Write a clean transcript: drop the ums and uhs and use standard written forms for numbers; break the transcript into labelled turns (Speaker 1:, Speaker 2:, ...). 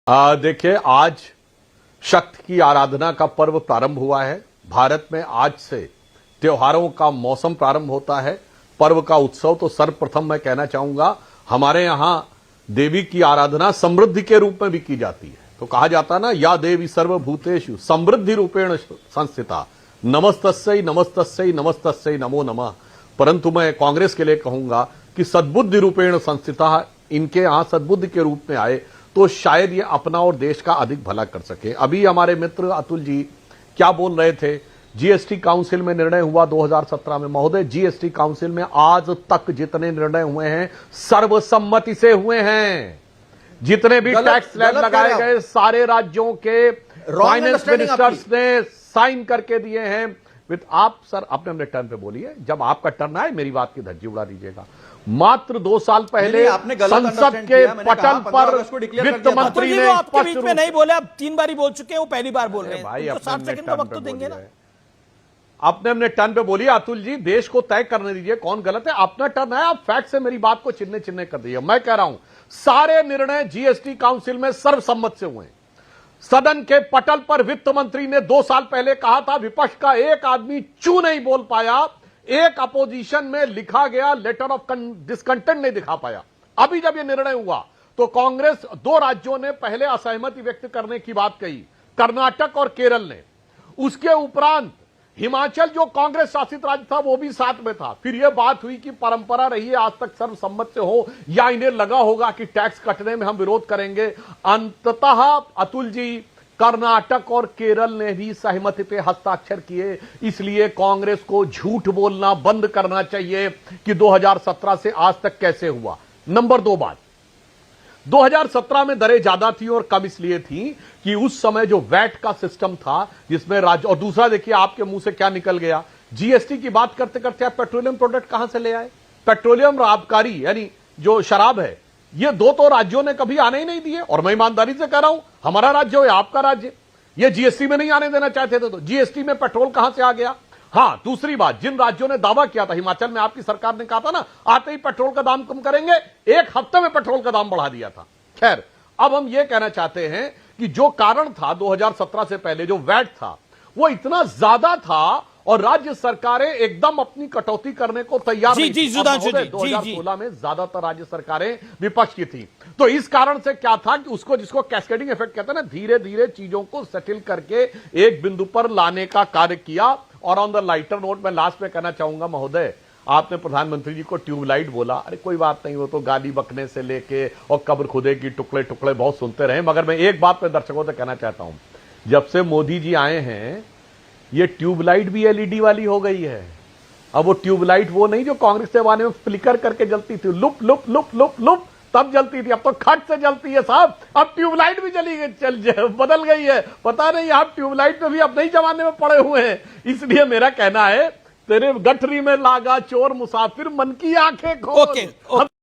Speaker 1: देखिए, आज शक्ति की आराधना का पर्व प्रारंभ हुआ है। भारत में आज से त्योहारों का मौसम प्रारंभ होता है, पर्व का उत्सव। तो सर्वप्रथम मैं कहना चाहूंगा, हमारे यहां देवी की आराधना समृद्धि के रूप में भी की जाती है। तो कहा जाता है ना, या देवी सर्वभूतेषु समृद्धि रूपेण संस्थिता, नमस्तस्यै नमस्तस्यै नमस्तस्यै नमो नमः। परंतु मैं कांग्रेस के लिए कहूंगा कि सद्बुद्धि रूपेण संस्थिता, इनके यहां सद्बुद्धि के रूप में आए तो शायद ये अपना और देश का अधिक भला कर सके। अभी हमारे मित्र अतुल जी क्या बोल रहे थे, जीएसटी काउंसिल में निर्णय हुआ 2017 में। महोदय, जीएसटी काउंसिल में आज तक जितने निर्णय हुए हैं सर्वसम्मति से हुए हैं। जितने भी टैक्स स्लैब लगाए गए सारे राज्यों के फाइनेंस मिनिस्टर्स ने साइन करके दिए हैं विद। आप सर अपने अपने टर्न पे बोलिए, जब आपका टर्न आए मेरी बात की धज्जी उड़ा दीजिएगा। मात्र 2 साल पहले संसद के पटल पर वित्त मंत्री ने
Speaker 2: आपके बीच में नहीं बोले, अब 3 बार ही बोल चुके हैं, वो पहली बार बोल रहे हैं।
Speaker 1: भाई,
Speaker 2: तो 60 सेकंड का वक्त तो देंगे ना।
Speaker 1: अपने अपने टर्न पे बोलिए। अतुल जी, देश को तय करने दीजिए कौन गलत है। अपना टर्न है, आप फैक्ट से मेरी बात को चिन्ह चिन्ह कर दीजिए। मैं कह रहा हूं, सारे निर्णय जीएसटी काउंसिल में सर्वसम्मत से हुए। सदन के पटल पर वित्त मंत्री ने 2 साल पहले कहा था, विपक्ष का एक आदमी चू नहीं बोल पाया, एक अपोजिशन में लिखा गया लेटर ऑफ डिसकंटेंट नहीं दिखा पाया। अभी जब यह निर्णय हुआ तो कांग्रेस 2 राज्यों ने पहले असहमति व्यक्त करने की बात कही, कर्नाटक और केरल ने। उसके उपरांत हिमाचल, जो कांग्रेस शासित राज्य था, वो भी साथ में था। फिर यह बात हुई कि परंपरा रही है आज तक सर्वसम्मत से हो, या इन्हें लगा होगा कि टैक्स कटने में हम विरोध करेंगे। अंततः अतुल जी, कर्नाटक और केरल ने भी सहमति पे हस्ताक्षर किए। इसलिए कांग्रेस को झूठ बोलना बंद करना चाहिए कि 2017 से आज तक कैसे हुआ। नंबर 2 बात, 2017 में दरें ज्यादा थी और कम इसलिए थी कि उस समय जो वैट का सिस्टम था जिसमें राज्य, और दूसरा देखिए आपके मुंह से क्या निकल गया, जीएसटी की बात करते करते आप पेट्रोलियम प्रोडक्ट कहां से ले आए। पेट्रोलियम आबकारी यानी जो शराब है, ये 2 तो राज्यों ने कभी आने ही नहीं दिए। और मैं ईमानदारी से कह रहा हूं, हमारा राज्य हो या आपका राज्य, ये जीएसटी में नहीं आने देना चाहते थे, तो जीएसटी में पेट्रोल कहां से आ गया। हां, दूसरी बात, जिन राज्यों ने दावा किया था, हिमाचल में आपकी सरकार ने कहा था ना, आते ही पेट्रोल का दाम कम करेंगे, 1 हफ्ते में पेट्रोल का दाम बढ़ा दिया था। खैर, अब हम यह कहना चाहते हैं कि जो कारण था 2017 से पहले, जो वैट था, वो इतना ज्यादा था और राज्य सरकारें एकदम अपनी कटौती करने को तैयार नहीं थी। 2016 में ज्यादातर राज्य सरकारें विपक्ष की थी। तो इस कारण से क्या था कि उसको, जिसको कैस्केडिंग इफेक्ट कहते हैं ना, धीरे धीरे चीजों को सेटल करके एक बिंदु पर लाने का कार्य किया। और ऑन द लाइटर नोट मैं लास्ट में कहना चाहूंगा, महोदय, आपने प्रधानमंत्री जी को ट्यूबलाइट बोला। अरे कोई बात नहीं, वो तो गाली बकने से लेके और कब्र खुदे की टुकड़े टुकड़े बहुत सुनते रहे। मगर मैं एक बात मैं दर्शकों से कहना चाहता हूं, जब से मोदी जी आए हैं ये ट्यूबलाइट भी एलईडी वाली हो गई है। अब वो ट्यूबलाइट वो नहीं जो कांग्रेस के जमाने में फ्लिकर करके जलती थी, loop loop loop loop loop तब जलती थी, अब तो खट से जलती है साहब। अब ट्यूबलाइट भी चली गई, बदल गई है। पता नहीं आप ट्यूबलाइट में भी अब नई जमाने में पड़े हुए हैं। इसलिए मेरा कहना है, तेरे गठरी में लागा चोर मुसाफिर, मन की आंखें खोल।